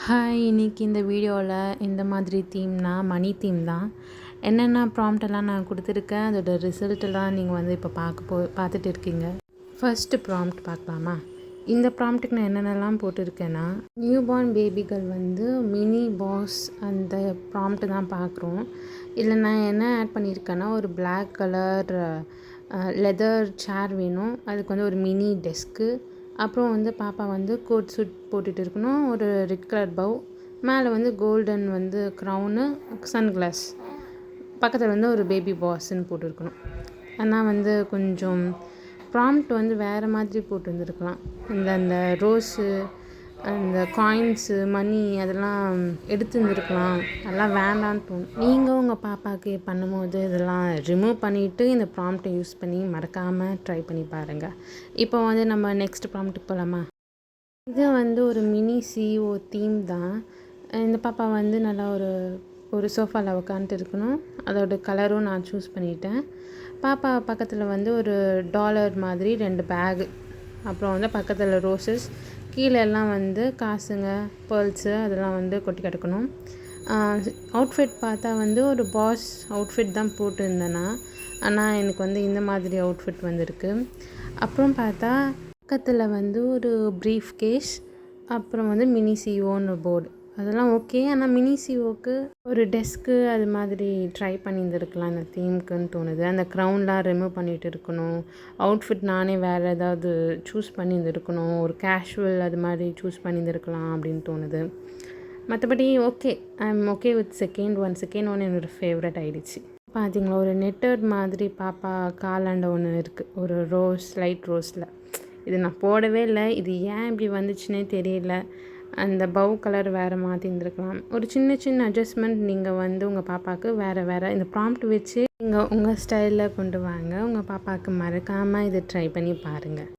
Hi, இன்னைக்கு இந்த வீடியோவில் இந்த மாதிரி தீம்னா மணி தீம் தான். என்னென்ன ப்ராம்ப்டெல்லாம் நான் கொடுத்துருக்கேன், அதோட ரிசல்ட்டெல்லாம் நீங்கள் வந்து இப்போ பார்த்துட்டு இருக்கீங்க. ஃபர்ஸ்ட்டு ப்ராம்ப்ட் பார்க்கலாமா? இந்த ப்ராம்ப்ட்டுக்கு நான் என்னென்னலாம் போட்டிருக்கேன்னா, நியூ பார்ன் பேபிகள் வந்து மினி பாஸ் அந்த ப்ராம்ப்ட்டு தான் பார்க்குறோம். இதில் நான் என்ன ஆட் பண்ணியிருக்கேன்னா, ஒரு பிளாக் கலர் லெதர் சேர் வேணும். அதுக்கு வந்து ஒரு மினி டெஸ்க்கு, அப்புறம் வந்து பாப்பா வந்து கோட் சூட் போட்டுட்டு இருக்கணும். ஒரு ரெட் கலர் பவ், மேலே வந்து கோல்டன் வந்து க்ரௌனு, சன்கிளாஸ், பக்கத்தில் வந்து ஒரு பேபி பாஸ்ன்னு போட்டுருக்கணும். ஆனால் வந்து கொஞ்சம் ப்ராம்ப்ட் வந்து வேறு மாதிரி போட்டு வந்துருக்கலாம். அந்த ரோஸு, அந்த காயின்ஸு, மணி அதெல்லாம் எடுத்து வந்துருக்கலாம். அதெல்லாம் வேண்டான்னு தோணும். நீங்கள் உங்கள் பாப்பாவுக்கு பண்ணும்போது இதெல்லாம் ரிமூவ் பண்ணிவிட்டு இந்த ப்ராம்ப்டை யூஸ் பண்ணி மறக்காமல் ட்ரை பண்ணி பாருங்கள். இப்போ வந்து நம்ம நெக்ஸ்ட் ப்ராம்ப்ட்டுக்கு போகலாமா? இது வந்து ஒரு மினி சிஓ தீம் தான். இந்த பாப்பா வந்து நல்லா ஒரு சோஃபாவில் உட்காந்துட்டு இருக்கணும். அதோட கலரும் நான் சூஸ் பண்ணிட்டேன். பாப்பா பக்கத்தில் வந்து ஒரு டாலர் மாதிரி 2 பேகு, அப்புறம் வந்து பக்கத்தில் ரோஸஸ், கீழே எல்லாம் வந்து காசுங்க, பேர்ல்ஸு அதெல்லாம் வந்து கொட்டி கிடக்கணும். அவுட்ஃபிட் பார்த்தா வந்து ஒரு பாஸ் அவுட்ஃபிட் தான் போட்டிருந்தேன்னா, ஆனால் எனக்கு வந்து இந்த மாதிரி அவுட்ஃபிட் வந்திருக்கு. அப்புறம் பார்த்தா பக்கத்தில் வந்து ஒரு ப்ரீஃப் கேஸ், அப்புறம் வந்து மினி சிஓன்னு போர்டு, அதெல்லாம் ஓகே. ஆனால் மினி சிஓக்கு ஒரு டெஸ்க்கு அது மாதிரி ட்ரை பண்ணியிருந்துருக்கலாம் இந்த தீமுக்குன்னு தோணுது. அந்த க்ரௌன்லாம் ரிமூவ் பண்ணிகிட்டு இருக்கணும். அவுட்ஃபிட் நானே வேறு ஏதாவது சூஸ் பண்ணியிருந்துருக்கணும். ஒரு கேஷுவல் அது மாதிரி சூஸ் பண்ணியிருந்துருக்கலாம் அப்படின்னு தோணுது. மற்றபடி okay, I am okay with second one என்னோடய ஃபேவரட் ஆகிடுச்சு. பார்த்தீங்களா, ஒரு நெட்டட் மாதிரி பாப்பா காலாண்ட ஒன்று இருக்குது, ஒரு ரோஸ், லைட் ரோஸில். இது நான் போடவே இல்லை. இது ஏன் இப்படி வந்துச்சுன்னே தெரியல. அந்த பவ் கலர் வேறு மாற்றிருந்துருக்கலாம். ஒரு சின்ன அட்ஜஸ்ட்மெண்ட் நீங்கள் வந்து உங்கள் பாப்பாவுக்கு வேறு இந்த ப்ராம்ப்ட் வச்சு நீங்கள் உங்கள் ஸ்டைலில் கொண்டு வாங்க. உங்கள் பாப்பாவுக்கு மறக்காமல் இதை ட்ரை பண்ணி பாருங்கள்.